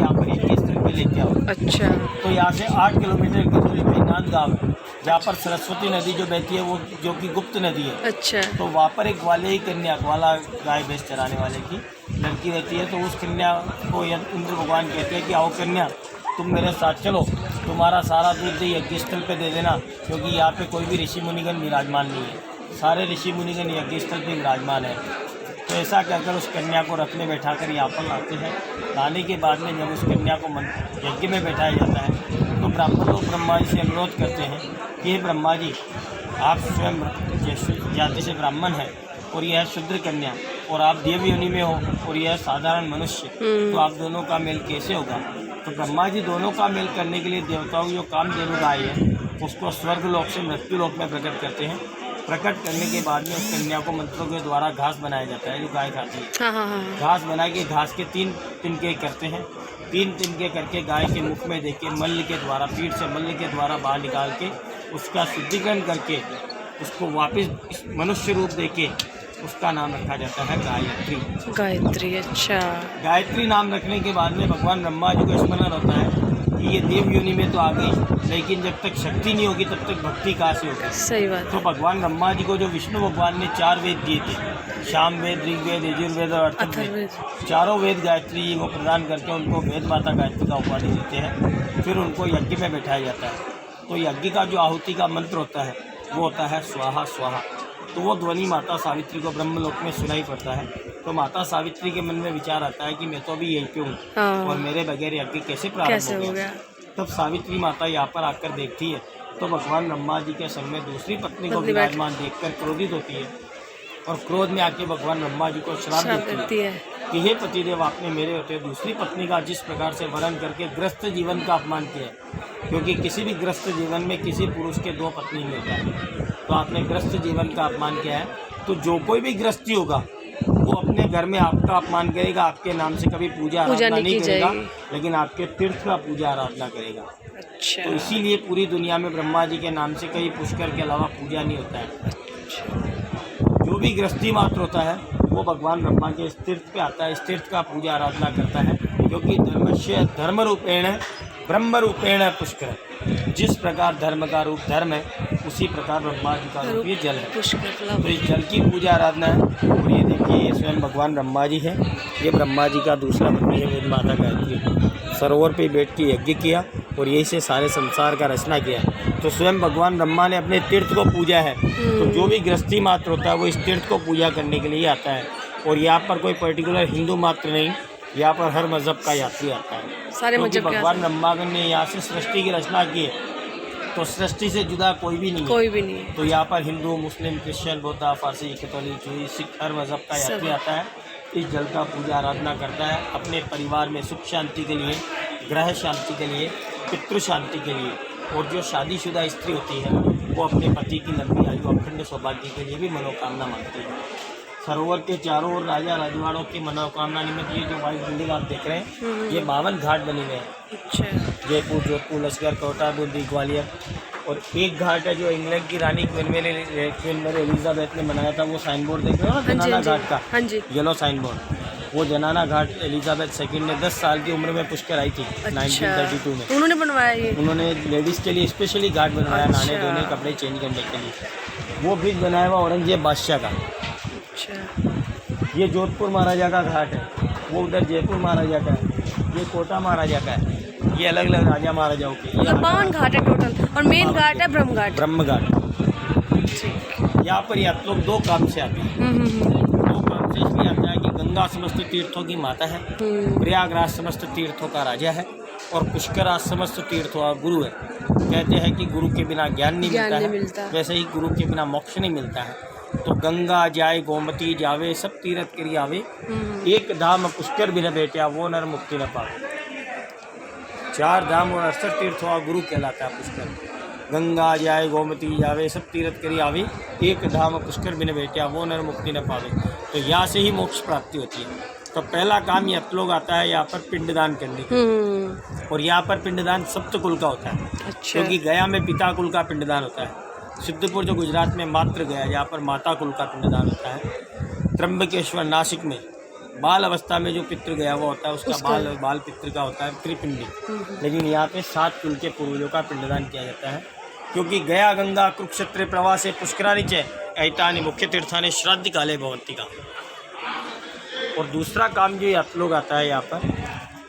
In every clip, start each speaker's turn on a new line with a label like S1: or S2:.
S1: यहाँ पर एक स्थल पे लेके आओ।
S2: अच्छा।
S1: तो यहाँ से 8 किलोमीटर की दूरी पे नांदगांव है, जहाँ पर सरस्वती नदी जो बहती है वो जो कि गुप्त नदी है।
S2: अच्छा।
S1: तो वहाँ पर एक ग्वाले ही कन्या, ग्वाला गाय भैंस चराने वाले की लड़की रहती है। तो उस कन्या को इंद्र भगवान कहते हैं कि आओ कन्या, तुम मेरे साथ चलो, तुम्हारा सारा दूध यज्ञ स्थल पे दे देना, क्योंकि यहाँ पे कोई भी ऋषि मुनिगण विराजमान नहीं है, सारे ऋषि मुनिगण यज्ञ स्थल पे विराजमान है। तो ऐसा कहकर उस कन्या को रथ में बैठाकर यहाँ पर लाते हैं। लाने के बाद में जब उस कन्या को यज्ञ में बैठाया जाता है तो ब्राह्मण लोग ब्रह्मा जी से अनुरोध करते हैं कि हे ब्रह्मा जी, आप स्वयं जाति से ब्राह्मण हैं और यह शूद्र कन्या, और आप देव योनि में हो और यह साधारण मनुष्य, तो आप दोनों का मेल कैसे होगा। तो ब्रह्मा जी दोनों का मेल करने के लिए देवताओं जो कामधेनु गाय है उसको स्वर्ग लोक से मृत्यु लोक में प्रकट करते हैं। प्रकट करने के बाद में उस कन्या को मंत्रों के द्वारा घास बनाया जाता है, जो गाय खाती है। घास बना के घास के 3 तिनके करते हैं। 3 तिनके करके गाय के मुख में देके मल्ल के द्वारा, पीठ से मल्ल के द्वारा बाहर निकाल के उसका शुद्धिकरण करके उसको वापस मनुष्य रूप देके उसका नाम रखा जाता है गायत्री।
S2: गायत्री। अच्छा।
S1: गायत्री नाम रखने के बाद में भगवान ब्रह्मा जी को स्मरण होता है कि ये देव योनि में तो आ गई, लेकिन जब तक शक्ति नहीं होगी तब तक भक्ति कहाँ से होगी।
S2: सही बात।
S1: तो भगवान ब्रह्मा जी को जो विष्णु भगवान ने 4 वेद दिए थे, शाम वेद, ऋग्वेद, यजुर्वेद और अथर्ववेद, चारों वेद गायत्री को प्रदान करके उनको वेद माता गायत्री का उपाधि देते हैं। फिर उनको यज्ञ में बैठाया जाता है। तो यज्ञ का जो आहुति का मंत्र होता है वो होता है स्वाहा स्वाहा। तो वो ध्वनि माता सावित्री को ब्रह्मलोक में सुनाई पड़ता है। तो माता सावित्री के मन में विचार आता है कि मैं तो अभी यहीं पे हूँ और मेरे बगैर यज्ञ कैसे प्रारंभ हो गया। तब सावित्री माता यहाँ पर आकर देखती है तो भगवान ब्रह्मा जी के संग में दूसरी पत्नी को विराजमान देखकर क्रोधित होती है और क्रोध में आके भगवान ब्रह्मा जी को श्राप देती है कि हे पतिदेव, आपने मेरे होते दूसरी पत्नी का जिस प्रकार से वर्ण करके ग्रस्त जीवन का अपमान किया है, क्योंकि किसी भी ग्रस्त जीवन में किसी पुरुष के 2 पत्नी मिलता है, तो आपने ग्रस्त जीवन का अपमान किया है। तो जो कोई भी ग्रस्ती होगा वो अपने घर में आपका अपमान करेगा, आपके नाम से कभी पूजा आराधना नहीं करेगा, लेकिन आपके तीर्थ का पूजा आराधना करेगा।
S2: अच्छा।
S1: तो इसीलिए पूरी दुनिया में ब्रह्मा जी के नाम से कहीं पुष्कर के अलावा पूजा नहीं होता है। जो भी गृहस्थी मात्र होता है वो भगवान ब्रह्मा के इस तीर्थ पे आता है, इस तीर्थ का पूजा आराधना करता है, क्योंकि धर्मस्य धर्म रूपेण ब्रह्म रूपेण पुष्कर। जिस प्रकार धर्म का रूप धर्म है, उसी प्रकार ब्रह्मा जी का रूप ये जल है। तो इस जल की पूजा आराधना है। और ये देखिए, ये स्वयं भगवान ब्रह्मा जी है, ये ब्रह्मा जी का दूसरा पत्नी है वेद माता गायत्री। सरोवर पे बैठ के यज्ञ किया और यही से सारे संसार का रचना किया। तो स्वयं भगवान ब्रह्मा ने अपने तीर्थ को पूजा है। तो जो भी गृहस्थी मात्र होता है वो इस तीर्थ को पूजा करने के लिए आता है। और यहाँ पर कोई पर्टिकुलर हिंदू मात्र नहीं, यहाँ पर हर मज़हब का यात्री आता है।
S2: सारे
S1: क्योंकि
S2: मज़हब
S1: भगवान ब्रह्मा ने यहाँ से सृष्टि की रचना की है, तो सृष्टि से जुदा कोई भी नहीं है।
S2: कोई भी नहीं है।
S1: तो यहाँ पर हिंदू, मुस्लिम, क्रिश्चियन, बौद्ध, फारसी, कैथोलिक, जूई, सिख हर मज़हब का यात्री आता है, इस जल का पूजा आराधना करता है अपने परिवार में सुख शांति के लिए, ग्रह शांति के लिए, पितृ शांति के लिए। और जो शादीशुदा स्त्री होती है वो अपने पति की लंबी आयु, अखंड सौभाग्य के लिए भी मनोकामना मांगती है। सरोवर के चारों ओर राजा राजवाड़ों की मनोकामना निमित्त ये जो वाइट बिल्डिंग आप देख रहे हैं, ये 52 घाट बने हुए हैं।
S2: अच्छा।
S1: जयपुर, जोधपुर, लश्कर, कोटा, बूंदी, ग्वालियर। और एक घाट है जो इंग्लैंड की रानी क्वीन मेरी एलिजाबेथ ने बनाया था, वो साइन बोर्ड देख रहे हो ना, जनाना घाट का येलो साइन बोर्ड। वो जनाना घाट एलिजाबेथ सेकंड ने 10 साल की उम्र में पुष्कर आई थी। 1932 में
S2: उन्होंने बनवाया ये।
S1: उन्होंने लेडीज़ के लिए स्पेशली घाट बनवाया, नहाने धोने, कपड़े चेंज करने के लिए। वो ब्रिज बनाया हुआ औरंगजेब बादशाह का। ये जोधपुर महाराजा का घाट है, वो उधर जयपुर महाराजा का है, ये कोटा महाराजा का है। ये अलग अलग राजा महाराजाओं के।
S2: मतलब 52 घाट है टोटल, और मेन घाट है ब्रह्म घाट।
S1: ब्रह्म घाट। यहाँ पर ये आप लोग 2 काम से आते हैं। 2 काम से इसलिए आता है कि गंगा समस्त तीर्थों की माता है, प्रयागराज समस्त तीर्थों का राजा है, और पुष्कर आज समस्त तीर्थों का गुरु है। कहते हैं कि गुरु के बिना ज्ञान नहीं मिलता है, वैसे ही गुरु के बिना मोक्ष नहीं मिलता है। तो गंगा जाए गोमती जावे, सब तीर्थ करी आवे, एक धाम पुष्कर बिन बेटिया, वो नर मुक्ति न पावे। 4 धाम और 68 तीर्थों का गुरु कहलाता है पुष्कर। गंगा जाए गोमती जावे, सब तीर्थ करी आवे, एक धाम पुष्कर बिन बेटिया, वो नर मुक्ति न पावे। तो यहाँ से ही मोक्ष प्राप्ति होती है। तो पहला काम ये लोग आता है यहाँ पर पिंडदान करने के। और यहाँ पर पिंडदान सप्तकुल का होता है।
S2: अच्छा।
S1: क्योंकि गया में पिता कुल का पिंडदान होता है, सिद्धपुर जो गुजरात में मात्र गया, यहाँ पर माता कुल का पिंडदान होता है, त्र्यंबकेश्वर नासिक में बाल अवस्था में जो पितृ गया हुआ होता है उसका बाल पितृ का होता है त्रिपिंडी। लेकिन यहाँ पे 7 कुल के पूर्वजों का पिंडदान किया जाता है, क्योंकि गया गंगा कुरुक्षेत्र प्रवासे पुष्कराणि च ऐतानि मुख्य तीर्थानि श्राद्ध काले भवन्ति का। और दूसरा काम जो यात्री लोग आता है यहाँ पर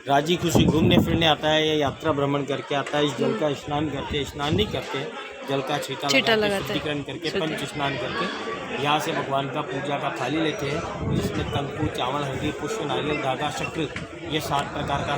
S1: राजी खुशी घूमने फिरने आता है, या यात्रा भ्रमण करके आता है, इस जल का स्नान करते, स्नान नहीं करते, जल का छींटा लगाते, शुद्धिकरण करके पंच स्नान करके यहाँ से भगवान का पूजा का थाली लेते हैं, जिसमें कंकु, चावल, हल्दी, पुष्प, नारियल, धागा, शक्र, ये 7 प्रकार का